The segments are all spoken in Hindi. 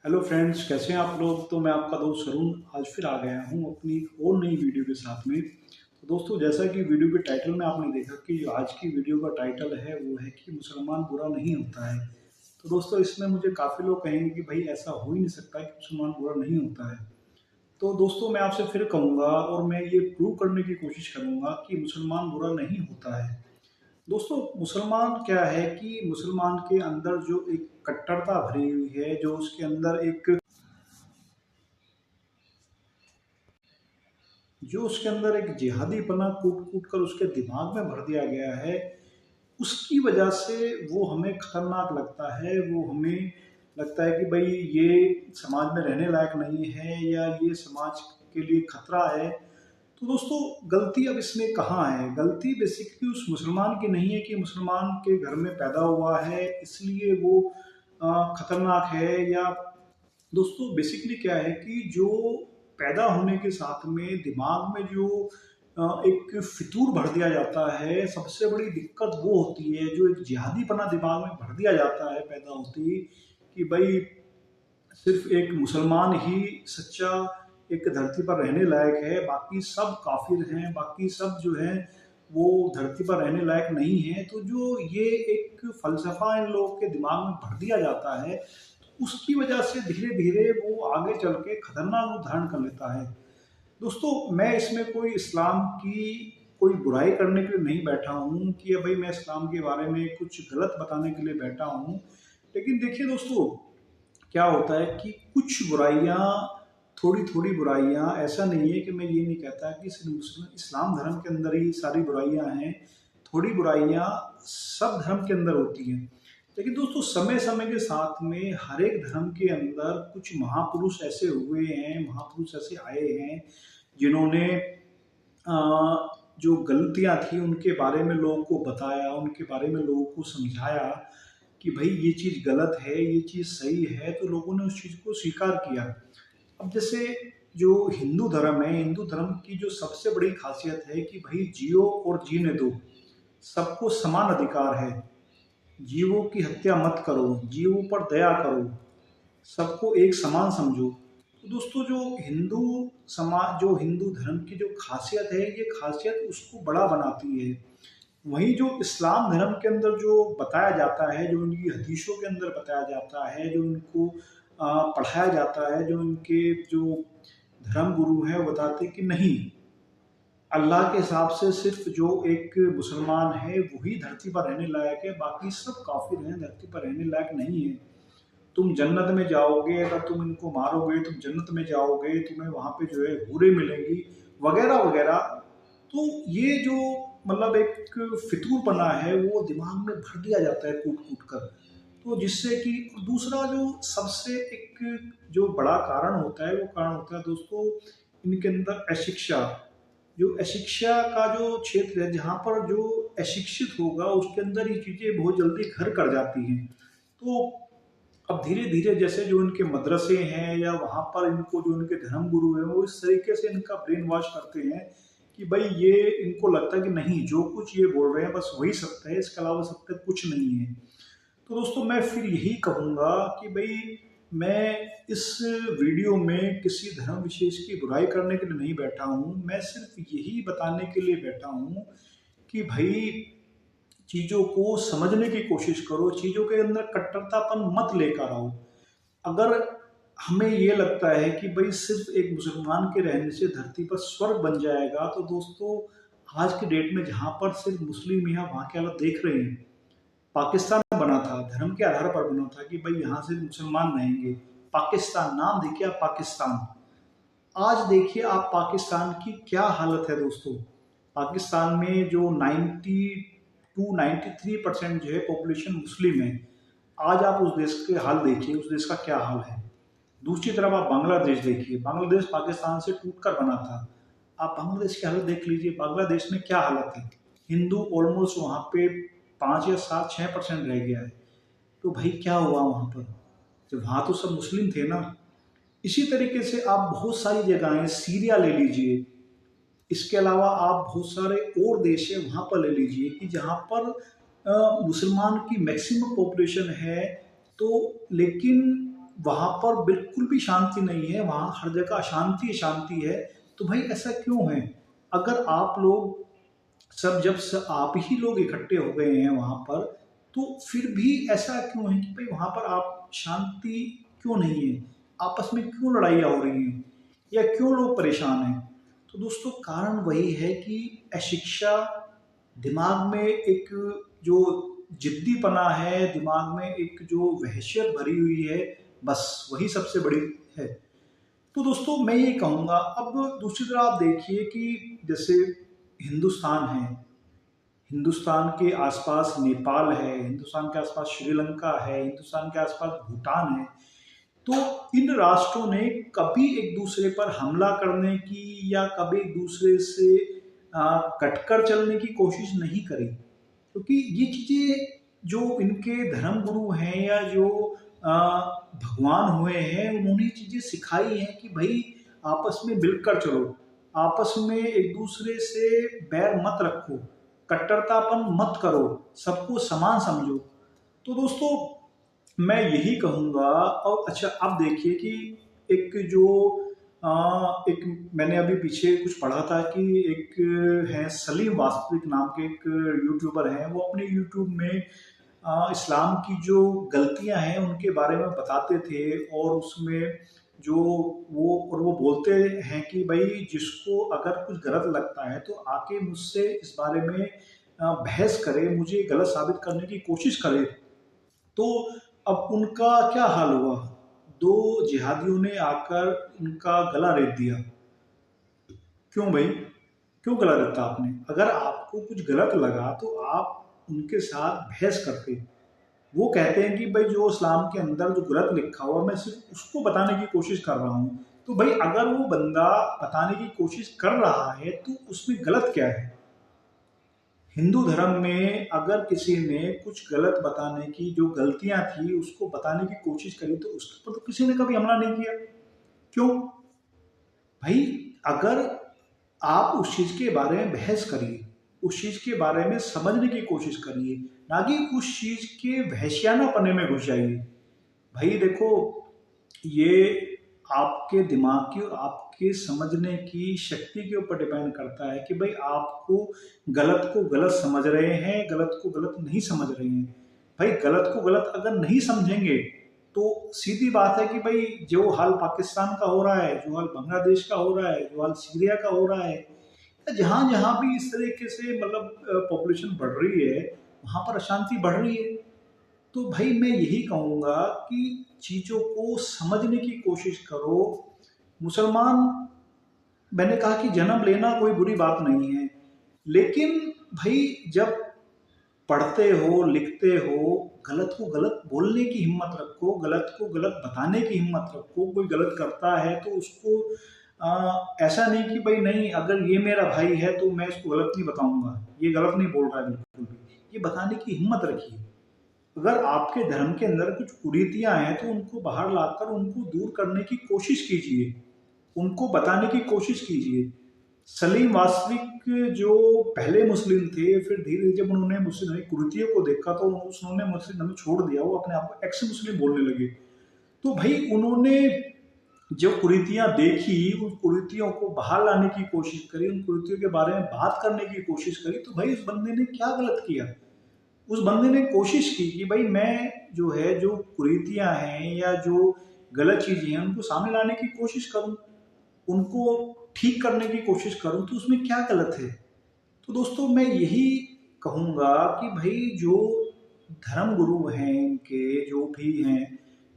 हेलो फ्रेंड्स, कैसे हैं आप लोग। तो मैं आपका दोस्त अरुण आज फिर आ गया हूँ अपनी एक और नई वीडियो के साथ में। तो दोस्तों, जैसा कि वीडियो के टाइटल में आपने देखा कि जो आज की वीडियो का टाइटल है वो है कि मुसलमान बुरा नहीं होता है। तो दोस्तों, इसमें मुझे काफ़ी लोग कहेंगे कि भाई ऐसा हो ही नहीं सकता कि मुसलमान बुरा नहीं होता है। तो दोस्तों, मैं आपसे फिर कहूँगा और मैं ये प्रूव करने की कोशिश करूँगा कि मुसलमान बुरा नहीं होता है। दोस्तों, मुसलमान क्या है कि मुसलमान के अंदर जो एक कट्टरता भरी हुई है, जो उसके अंदर एक जिहादीपना कूट-कूट कर उसके दिमाग में भर दिया गया है, उसकी वजह से वो हमें खतरनाक लगता है। वो हमें लगता है कि भई ये समाज में रहने लायक नहीं है या ये समाज के लिए खतरा है। तो दोस्तों, गलती अब इसमें कहाँ है? गलती बेसिकली उस मुसलमान की नहीं है कि मुसलमान के घर में पैदा हुआ है इसलिए वो खतरनाक है। या दोस्तों, बेसिकली क्या है कि जो पैदा होने के साथ में दिमाग में जो एक फितूर भर दिया जाता है, सबसे बड़ी दिक्कत वो होती है। जो एक जिहादीपना दिमाग में भर दिया जाता है पैदा होते ही कि भाई सिर्फ एक मुसलमान ही सच्चा एक धरती पर रहने लायक है, बाकी सब काफिर हैं, बाकी सब जो हैं वो धरती पर रहने लायक नहीं है। तो जो ये एक फलसफा इन लोगों के दिमाग में भर दिया जाता है, उसकी वजह से धीरे धीरे वो आगे चल के खतरनाक रूप धारण कर लेता है। दोस्तों, मैं इसमें कोई इस्लाम की कोई बुराई करने के लिए नहीं बैठा हूँ कि भाई मैं इस्लाम के बारे में कुछ गलत बताने के लिए बैठा हूँ। लेकिन देखिए दोस्तों, क्या होता है कि कुछ बुराइयाँ, थोड़ी-थोड़ी बुराइयाँ, ऐसा नहीं है कि मैं ये नहीं कहता कि सिर्फ़ मुस्लिम इस्लाम धर्म के अंदर ही सारी बुराइयाँ हैं। थोड़ी बुराइयाँ सब धर्म के अंदर होती हैं। लेकिन दोस्तों, समय-समय के साथ में हर एक धर्म के अंदर कुछ महापुरुष ऐसे हुए हैं, महापुरुष ऐसे आए हैं, जिन्होंने जो गलतियाँ थी उनके बारे में लोगों को बताया, उनके बारे में लोगों को समझाया कि भई ये चीज़ गलत है, ये चीज़ सही है, तो लोगों ने उस चीज़ को स्वीकार किया। अब जैसे जो हिंदू धर्म है, हिंदू धर्म की जो सबसे बड़ी ख़ासियत है कि भई जियो और जीने दो, सबको समान अधिकार है। जीवों की हत्या मत करो, जीवों पर दया करो, सबको एक समान समझो। तो दोस्तों, जो हिंदू धर्म की जो ख़ासियत है, ये ख़ासियत उसको बड़ा बनाती है। वहीं जो इस्लाम धर्म के अंदर जो बताया जाता है, जो उनकी हदीसों के अंदर बताया जाता है, जो उनको पढ़ाया जाता है, जो उनके जो धर्म गुरु हैं वो बताते हैं कि नहीं, अल्लाह के हिसाब से सिर्फ जो एक मुसलमान है वही धरती पर रहने लायक है, बाकी सब काफिर हैं, धरती पर रहने लायक नहीं है। तुम जन्नत में जाओगे, अगर तुम इनको मारोगे तुम जन्नत में जाओगे, तुम्हें वहाँ पे जो है हूरें मिलेंगी, वगैरह वगैरह। तो ये जो मतलब एक फितूरपना है वो दिमाग में भर दिया जाता है कूट कूट कर। तो जिससे कि दूसरा जो सबसे एक जो बड़ा कारण होता है, वो कारण होता है दोस्तों इनके अंदर अशिक्षा। जो अशिक्षा का जो क्षेत्र है, जहाँ पर जो अशिक्षित होगा उसके अंदर ये चीज़ें बहुत जल्दी घर कर जाती हैं। तो अब धीरे-धीरे जैसे जो इनके मदरसे हैं या वहाँ पर इनको जो इनके धर्म गुरु हैं, वो इस तरीके से इनका ब्रेन वॉश करते हैं कि भई ये इनको लगता है कि नहीं, जो कुछ ये बोल रहे हैं बस वही सत्य है, इसके अलावा सत्य कुछ नहीं है। तो दोस्तों, मैं फिर यही कहूँगा कि भई मैं इस वीडियो में किसी धर्म विशेष की बुराई करने के लिए नहीं बैठा हूँ। मैं सिर्फ़ यही बताने के लिए बैठा हूँ कि भई चीज़ों को समझने की कोशिश करो, चीज़ों के अंदर कट्टरतापन मत लेकर आओ। अगर हमें ये लगता है कि भई सिर्फ़ एक मुसलमान के रहने से धरती पर स्वर्ग बन जाएगा, तो दोस्तों आज की डेट में जहाँ पर सिर्फ़ मुस्लिम ही हैं, वहाँ के हालत देख रहे हैं। पाकिस्तान बना था, धर्म के आधार पर बना था कि भई यहाँ से मुसलमान रहेंगे। पाकिस्तान, नाम देखिए आप, पाकिस्तान। आज देखिए आप पाकिस्तान की क्या हालत है दोस्तों। पाकिस्तान में जो 92-93% जो है पॉपुलेशन मुस्लिम है। आज आप उस देश के हाल देखिए, उस देश का क्या हाल है। दूसरी तरफ आप बांग्लादेश देखिए, बांग्लादेश पाकिस्तान से टूटकर बना था। आप बांग्लादेश की हालत देख लीजिए, बांग्लादेश में क्या हालत है। हिंदू ऑलमोस्ट वहाँ पे 5 या 7-6% रह गया है। तो भाई क्या हुआ वहाँ पर? जब वहाँ तो सब मुस्लिम थे ना। इसी तरीके से आप बहुत सारी जगहें, सीरिया ले लीजिए, इसके अलावा आप बहुत सारे और देश हैं वहाँ पर ले लीजिए कि जहाँ पर मुसलमान की मैक्सिमम पॉपुलेशन है। तो लेकिन वहाँ पर बिल्कुल भी शांति नहीं है, वहाँ हर जगह अशांति अशांति है। तो भाई ऐसा क्यों है? अगर आप लोग सब जब आप ही लोग इकट्ठे हो गए हैं वहाँ पर, तो फिर भी ऐसा क्यों है कि भाई वहाँ पर आप शांति क्यों नहीं है? आपस में क्यों लड़ाइयाँ हो रही हैं या क्यों लोग परेशान हैं? तो दोस्तों कारण वही है कि अशिक्षा, दिमाग में एक जो जिद्दीपना है, दिमाग में एक जो वहशियत भरी हुई है, बस वही सबसे बड़ी है। तो दोस्तों मैं ये कहूँगा, अब दूसरी तरफ आप देखिए कि जैसे हिंदुस्तान है, हिंदुस्तान के आसपास नेपाल है, हिंदुस्तान के आसपास श्रीलंका है, हिंदुस्तान के आसपास भूटान है। तो इन राष्ट्रों ने कभी एक दूसरे पर हमला करने की या कभी एक दूसरे से कटकर चलने की कोशिश नहीं करी, क्योंकि ये चीजें जो इनके धर्म गुरु हैं या जो भगवान हुए हैं, उन्होंने चीजें सिखाई हैं कि भाई आपस में मिलकर चलो, आपस में एक दूसरे से बैर मत रखो, कट्टरतापन मत करो, सबको समान समझो। तो दोस्तों मैं यही कहूँगा। और अच्छा आप देखिए कि एक जो एक मैंने अभी पीछे कुछ पढ़ा था कि एक है सलीम वास्तविक नाम के एक यूट्यूबर हैं, वो अपने यूट्यूब में इस्लाम की जो गलतियां हैं उनके बारे में बताते थे, और उसमें जो वो बोलते हैं कि भाई जिसको अगर कुछ गलत लगता है तो आके मुझसे इस बारे में बहस करे, मुझे गलत साबित करने की कोशिश करे। तो अब उनका क्या हाल हुआ? दो जिहादियों ने आकर उनका गला रेत दिया। क्यों भाई? क्यों गला रेता आपने? अगर आपको कुछ गलत लगा तो आप उनके साथ बहस करते। वो कहते हैं कि भाई जो इस्लाम के अंदर जो गलत लिखा हुआ मैं सिर्फ उसको बताने की कोशिश कर रहा हूँ। तो भाई अगर वो बंदा बताने की कोशिश कर रहा है तो उसमें गलत क्या है? हिंदू धर्म में अगर किसी ने कुछ गलत बताने की जो गलतियां थी उसको बताने की कोशिश करी तो उसके ऊपर तो किसी ने कभी हमला नहीं किया। क्यों? भाई अगर आप उस चीज के बारे में बहस करिए, उस चीज के बारे में समझने की कोशिश करिए, ना कि उस चीज के वहशियाना पने में घुस जाइए। भाई देखो, ये आपके दिमाग की और आपके समझने की शक्ति के ऊपर डिपेंड करता है कि भाई आपको गलत को गलत समझ रहे हैं, गलत को गलत नहीं समझ रहे हैं। भाई गलत को गलत अगर नहीं समझेंगे तो सीधी बात है कि भाई जो हाल पाकिस्तान का हो रहा है, जो हाल बांग्लादेश का हो रहा है, जो हाल सीरिया का हो रहा है, जहां जहां भी इस तरीके से मतलब पॉपुलेशन बढ़ रही है, वहां पर अशांति बढ़ रही है। तो भाई मैं यही कहूँगा कि चीज़ों को समझने की कोशिश करो। मुसलमान, मैंने कहा कि जन्म लेना कोई बुरी बात नहीं है, लेकिन भाई जब पढ़ते हो लिखते हो, गलत को गलत बोलने की हिम्मत रखो, गलत को गलत बताने की हिम्मत रखो। कोई गलत करता है तो उसको ऐसा नहीं कि भाई नहीं अगर ये मेरा भाई है तो मैं इसको गलत नहीं बताऊंगा, ये गलत नहीं बोल रहा है बिल्कुल भी, ये बताने की हिम्मत रखिए। अगर आपके धर्म के अंदर कुछ कुरीतियां हैं तो उनको बाहर लाकर उनको दूर करने की कोशिश कीजिए, उनको बताने की कोशिश कीजिए। सलीम वास्तविक जो पहले मुस्लिम थे, फिर धीरे धीरे जब उन्होंने मुस्लिम कुरीतियों को देखा तो उन्होंने मुस्लिम धर्म छोड़ दिया, वो अपने आप को एक्स मुस्लिम बोलने लगे। तो भाई उन्होंने जो कुरीतियां देखी, उन कुरीतियों को बाहर लाने की कोशिश करी, उन कुरीतियों के बारे में बात करने की कोशिश करी। तो भाई उस बंदे ने क्या गलत किया? उस बंदे ने कोशिश की कि भाई मैं जो है जो कुरीतियां हैं या जो गलत चीजें हैं उनको सामने लाने की कोशिश करूं, उनको ठीक करने की कोशिश करूं, तो उसमें क्या गलत है? तो दोस्तों मैं यही कहूंगा कि भाई जो धर्म गुरु हैं इनके जो भी हैं,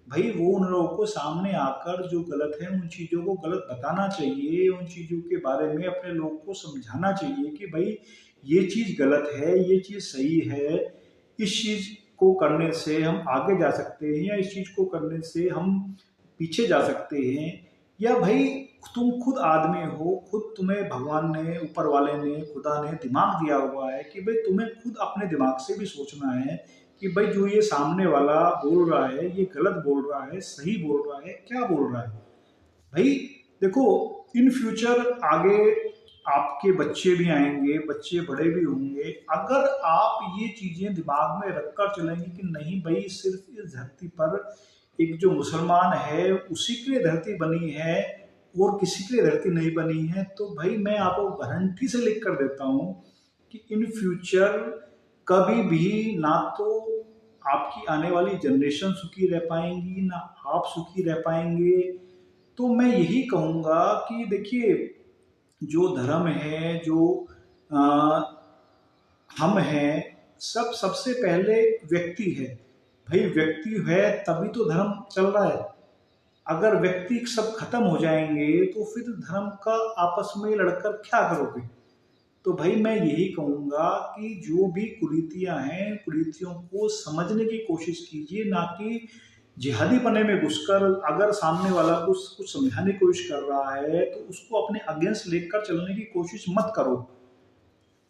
भाई वो उन लोगों को सामने आकर जो गलत है उन चीज़ों को गलत बताना चाहिए, उन चीज़ों के बारे में अपने लोगों को समझाना चाहिए कि भाई ये चीज़ गलत है, ये चीज़ सही है, इस चीज़ को करने से हम आगे जा सकते हैं या इस चीज़ को करने से हम पीछे जा सकते हैं। या भाई तुम खुद आदमी हो, खुद तुम्हें भगवान ने, ऊपर वाले ने, खुदा ने दिमाग दिया हुआ है कि भाई तुम्हें खुद अपने दिमाग से भी सोचना है कि भाई जो ये सामने वाला बोल रहा है ये गलत बोल रहा है, सही बोल रहा है, क्या बोल रहा है। भाई देखो, इन फ्यूचर आगे आपके बच्चे भी आएंगे, बच्चे बड़े भी होंगे। अगर आप ये चीजें दिमाग में रखकर चलेंगे कि नहीं भाई सिर्फ इस धरती पर एक जो मुसलमान है उसी के लिए धरती बनी है और किसी के लिए धरती नहीं बनी है। तो भाई मैं आपको गारंटी से लिख कर देता हूँ कि इन फ्यूचर कभी भी ना तो आपकी आने वाली जनरेशन सुखी रह पाएंगी, ना आप सुखी रह पाएंगे। तो मैं यही कहूँगा कि देखिए, जो धर्म है, जो आ, हम हैं, सब सबसे पहले व्यक्ति है। भाई व्यक्ति है तभी तो धर्म चल रहा है। अगर व्यक्ति सब खत्म हो जाएंगे तो फिर धर्म का आपस में लड़कर क्या करोगे। तो भाई मैं यही कहूँगा कि जो भी कुरीतियां हैं, कुरीतियों को समझने की कोशिश कीजिए, ना कि जिहादी पने में घुसकर अगर सामने वाला कुछ कुछ समझाने की कोशिश कर रहा है तो उसको अपने अगेंस्ट लेकर चलने की कोशिश मत करो।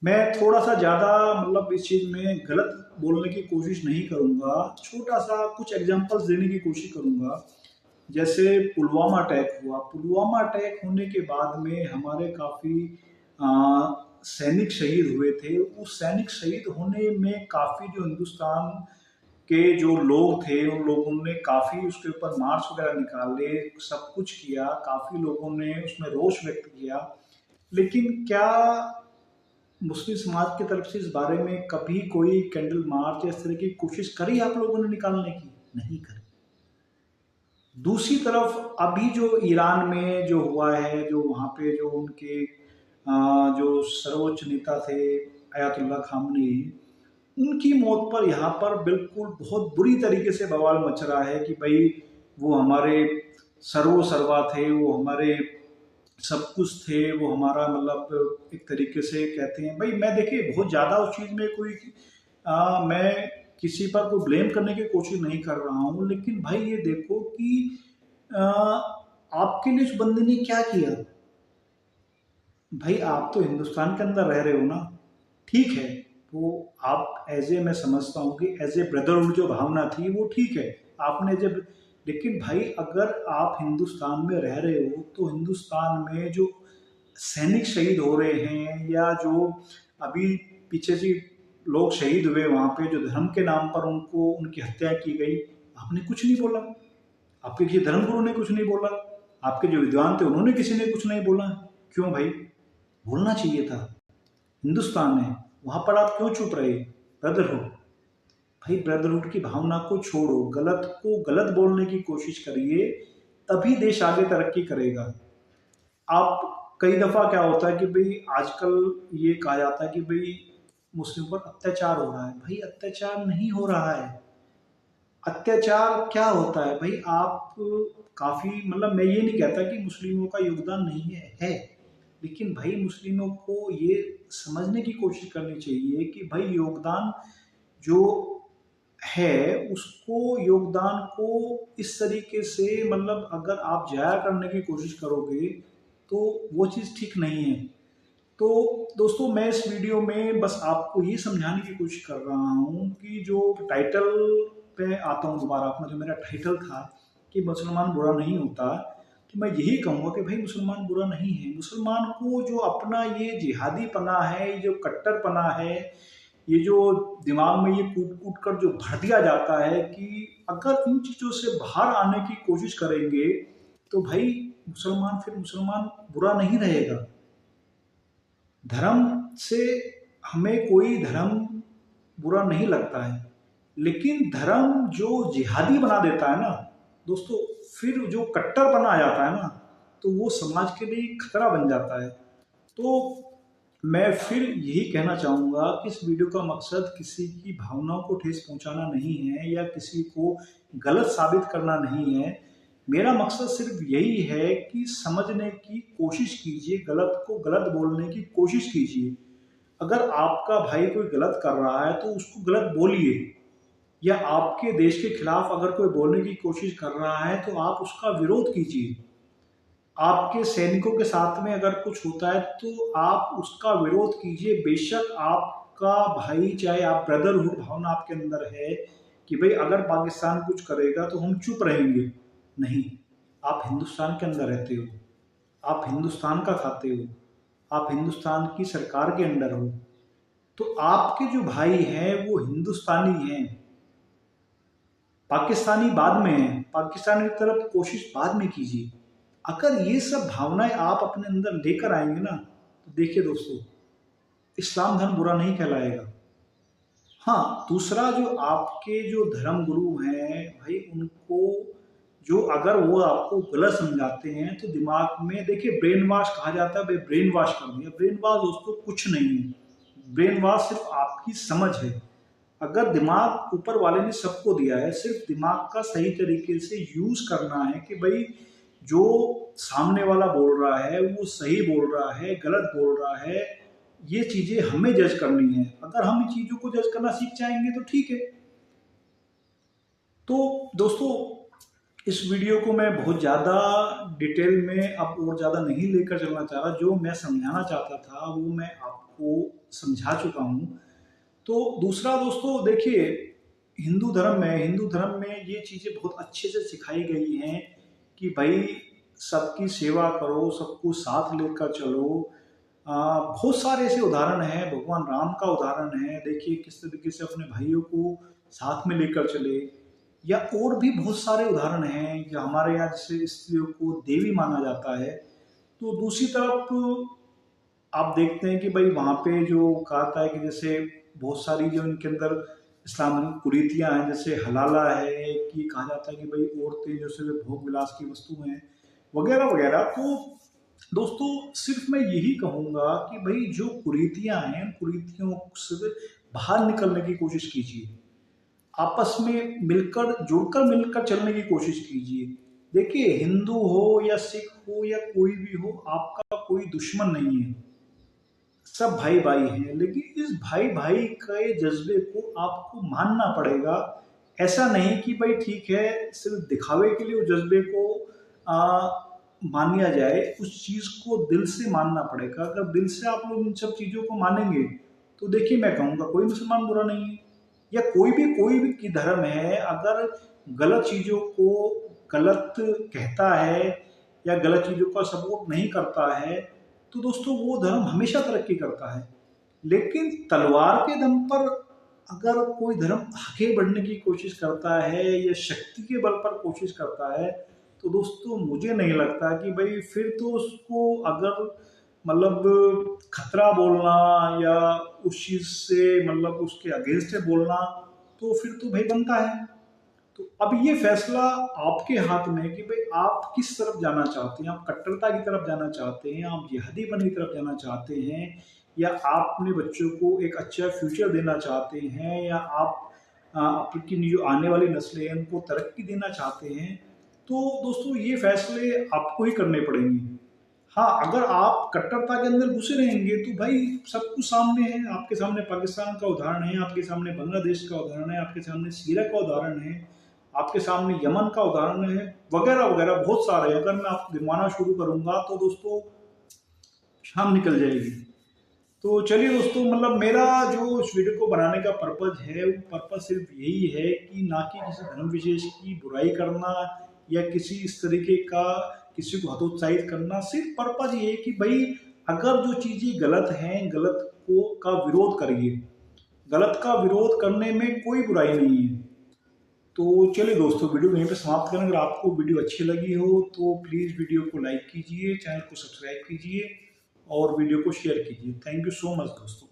मैं थोड़ा सा ज़्यादा मतलब इस चीज़ में गलत बोलने की कोशिश नहीं करूँगा, छोटा सा कुछ एग्जांपल्स देने की कोशिश करूँगा। जैसे पुलवामा अटैक हुआ, पुलवामा अटैक होने के बाद में हमारे काफ़ी सैनिक शहीद हुए थे। उस सैनिक शहीद होने में काफ़ी जो हिंदुस्तान के जो लोग थे उन लोगों ने काफ़ी उसके ऊपर मार्च वगैरह निकाले, सब कुछ किया, काफ़ी लोगों ने उसमें रोष व्यक्त किया। लेकिन क्या मुस्लिम समाज की तरफ से इस बारे में कभी कोई कैंडल मार्च या इस तरह की कोशिश करी आप लोगों ने निकालने की? नहीं करी। दूसरी तरफ अभी जो ईरान में जो हुआ है, जो वहाँ पे जो उनके जो सर्वोच्च नेता थे अयातुल्लाह खामनी, उनकी मौत पर यहाँ पर बिल्कुल बहुत बुरी तरीके से बवाल मच रहा है कि भाई वो हमारे सर्वो सर्वा थे, वो हमारे सब कुछ थे, वो हमारा मतलब एक तरीके से कहते हैं। भाई मैं देखिए बहुत ज़्यादा उस चीज़ में कोई मैं किसी पर कोई ब्लेम करने की कोशिश नहीं कर रहा हूँ, लेकिन भाई ये देखो कि आ, आपके लिए उस बंदे ने क्या किया। भाई आप तो हिंदुस्तान के अंदर रह रहे हो ना, ठीक है, वो आप एज ए मैं समझता हूँ कि एज ए ब्रदरहुड जो भावना थी वो ठीक है आपने जब, लेकिन भाई अगर आप हिंदुस्तान में रह रहे हो तो हिंदुस्तान में जो सैनिक शहीद हो रहे हैं या जो अभी पीछे से लोग शहीद हुए वहाँ पे जो धर्म के नाम पर उनको उनकी हत्या की गई, आपने कुछ नहीं बोला। आपके किसी धर्मगुरु ने कुछ नहीं बोला, आपके जो विद्वान थे उन्होंने किसी ने कुछ नहीं बोला। क्यों भाई? बोलना चाहिए था। हिंदुस्तान है, वहां पर आप क्यों चुप रहे? ब्रदरहुड, भाई ब्रदरहुड की भावना को छोड़ो, गलत को गलत बोलने की कोशिश करिए, तभी देश आगे तरक्की करेगा। आप कई दफा क्या होता है कि भाई आजकल ये कहा जाता है कि भाई मुस्लिम पर अत्याचार हो रहा है। भाई अत्याचार नहीं हो रहा है। अत्याचार क्या होता है भाई? आप काफी मतलब मैं ये नहीं कहता कि मुस्लिमों का योगदान नहीं है, लेकिन भाई मुस्लिमों को ये समझने की कोशिश करनी चाहिए कि भाई योगदान जो है उसको योगदान को इस तरीके से मतलब अगर आप जाया करने की कोशिश करोगे तो वो चीज़ ठीक नहीं है। तो दोस्तों मैं इस वीडियो में बस आपको ये समझाने की कोशिश कर रहा हूँ कि जो टाइटल पे आता हूँ दोबारा, अपना जो मेरा टाइटल था कि मुसलमान बुरा नहीं होता, तो मैं यही कहूँगा कि भाई मुसलमान बुरा नहीं है। मुसलमान को जो अपना ये जिहादी पना है, ये जो कट्टर पना है, ये जो दिमाग में ये कूट कूट कर जो भर दिया जाता है कि अगर इन चीज़ों से बाहर आने की कोशिश करेंगे तो भाई मुसलमान फिर मुसलमान बुरा नहीं रहेगा। धर्म से हमें कोई धर्म बुरा नहीं लगता है, लेकिन धर्म जो जिहादी बना देता है ना दोस्तों, फिर जो कट्टरपना आ जाता है ना, तो वो समाज के लिए खतरा बन जाता है। तो मैं फिर यही कहना चाहूँगा कि इस वीडियो का मकसद किसी की भावनाओं को ठेस पहुंचाना नहीं है या किसी को गलत साबित करना नहीं है। मेरा मकसद सिर्फ यही है कि समझने की कोशिश कीजिए, गलत को गलत बोलने की कोशिश कीजिए। अगर आपका भाई कोई गलत कर रहा है तो उसको गलत बोलिए, या आपके देश के खिलाफ अगर कोई बोलने की कोशिश कर रहा है तो आप उसका विरोध कीजिए। आपके सैनिकों के साथ में अगर कुछ होता है तो आप उसका विरोध कीजिए। बेशक आपका भाई, चाहे आप ब्रदरहुड भावना आपके अंदर है कि भाई अगर पाकिस्तान कुछ करेगा तो हम चुप रहेंगे, नहीं। आप हिंदुस्तान के अंदर रहते हो, आप हिंदुस्तान का खाते हो, आप हिंदुस्तान की सरकार के अंडर हो, तो आपके जो भाई हैं वो हिंदुस्तानी हैं। पाकिस्तानी बाद में है, पाकिस्तान की तरफ कोशिश बाद में कीजिए। अगर ये सब भावनाएं आप अपने अंदर लेकर आएंगे ना, तो देखिए दोस्तों, इस्लाम धर्म बुरा नहीं कहलाएगा। हाँ, दूसरा जो आपके जो धर्म गुरु हैं भाई, उनको जो अगर वो आपको गलत समझाते हैं तो दिमाग में देखिए ब्रेन वॉश कहा जाता है, भाई ब्रेन वॉश कर दिया। ब्रेन वॉश दोस्तों कुछ नहीं है, ब्रेन वॉश सिर्फ आपकी समझ है। अगर दिमाग ऊपर वाले ने सबको दिया है, सिर्फ दिमाग का सही तरीके से यूज करना है कि भाई जो सामने वाला बोल रहा है वो सही बोल रहा है, गलत बोल रहा है, ये चीजें हमें जज करनी है। अगर हम इन चीजों को जज करना सीख जाएंगे तो ठीक है। तो दोस्तों, इस वीडियो को मैं बहुत ज़्यादा डिटेल में अब और ज़्यादा नहीं लेकर चलना चाह रहा। जो मैं समझाना चाहता था वो मैं आपको समझा चुका हूँ। तो दूसरा दोस्तों देखिए, हिंदू धर्म में ये चीज़ें बहुत अच्छे से सिखाई गई हैं कि भाई सबकी सेवा करो, सबको साथ लेकर चलो। बहुत सारे ऐसे उदाहरण हैं, भगवान राम का उदाहरण है, देखिए किस तरीके से अपने भाइयों को साथ में लेकर चले। या और भी बहुत सारे उदाहरण हैं कि हमारे यहाँ जैसे स्त्रियों को देवी माना जाता है। तो दूसरी तरफ आप देखते हैं कि भाई वहाँ पे जो कहा है कि जैसे बहुत सारी जो इनके अंदर इस्लामिक कुरीतियाँ हैं, जैसे हलाला है कि कहा जाता है कि भाई औरतें जो से भोग विलास की वस्तु हैं वगैरह वगैरह। तो दोस्तों सिर्फ मैं यही कहूँगा कि भाई जो कुरीतियाँ हैं, कुरीतियों से बाहर निकलने की कोशिश कीजिए, आपस में मिलकर चलने की कोशिश कीजिए। देखिए, हिंदू हो या सिख हो या कोई भी हो, आपका कोई दुश्मन नहीं है, सब भाई भाई हैं। लेकिन इस भाई भाई के जज्बे को आपको मानना पड़ेगा। ऐसा नहीं कि भाई ठीक है सिर्फ दिखावे के लिए उस जज्बे को मान लिया जाए, उस चीज को दिल से मानना पड़ेगा। अगर दिल से आप लोग इन सब चीजों को मानेंगे तो देखिए, मैं कहूँगा कोई मुसलमान बुरा नहीं है, या कोई भी की धर्म है, अगर गलत चीजों को गलत कहता है या गलत चीजों का सपोर्ट नहीं करता है, तो दोस्तों वो धर्म हमेशा तरक्की करता है। लेकिन तलवार के दम पर अगर कोई धर्म आगे बढ़ने की कोशिश करता है या शक्ति के बल पर कोशिश करता है, तो दोस्तों मुझे नहीं लगता कि भाई फिर तो उसको अगर मतलब खतरा बोलना या उस चीज से मतलब उसके अगेंस्ट है बोलना, तो फिर तो भाई बनता है। तो अब ये फैसला आपके हाथ में है कि भाई आप किस तरफ जाना चाहते हैं। आप कट्टरता की तरफ जाना चाहते हैं, आप जिहादीपन की तरफ जाना चाहते हैं, या आप अपने बच्चों को एक अच्छा फ्यूचर देना चाहते हैं, या आप आपकी जो आने वाली नस्लें हैं उनको तरक्की देना चाहते हैं। तो दोस्तों ये फैसले आपको ही करने पड़ेंगे। हाँ, अगर आप कट्टरता के अंदर घुसे रहेंगे तो भाई सब कुछ सामने है। आपके सामने पाकिस्तान का उदाहरण है, आपके सामने बांग्लादेश का उदाहरण है, आपके सामने सीरिया का उदाहरण है, आपके सामने यमन का उदाहरण है, वगैरह वगैरह बहुत सारे। अगर मैं आपको गिनवाना शुरू करूंगा तो दोस्तों शाम निकल जाएगी। तो चलिए दोस्तों, मतलब मेरा जो इस वीडियो को बनाने का पर्पज है, वो पर्पज सिर्फ यही है कि ना कि किसी धर्म विशेष की बुराई करना या किसी इस तरीके का किसी को हतोत्साहित करना। सिर्फ पर्पज ये है कि भाई अगर जो चीजें गलत हैं, गलत को का विरोध करिए। गलत का विरोध करने में कोई बुराई नहीं है। तो चलिए दोस्तों, वीडियो यहीं पे समाप्त करें। अगर आपको वीडियो अच्छी लगी हो तो प्लीज़ वीडियो को लाइक कीजिए, चैनल को सब्सक्राइब कीजिए और वीडियो को शेयर कीजिए। थैंक यू सो मच दोस्तों।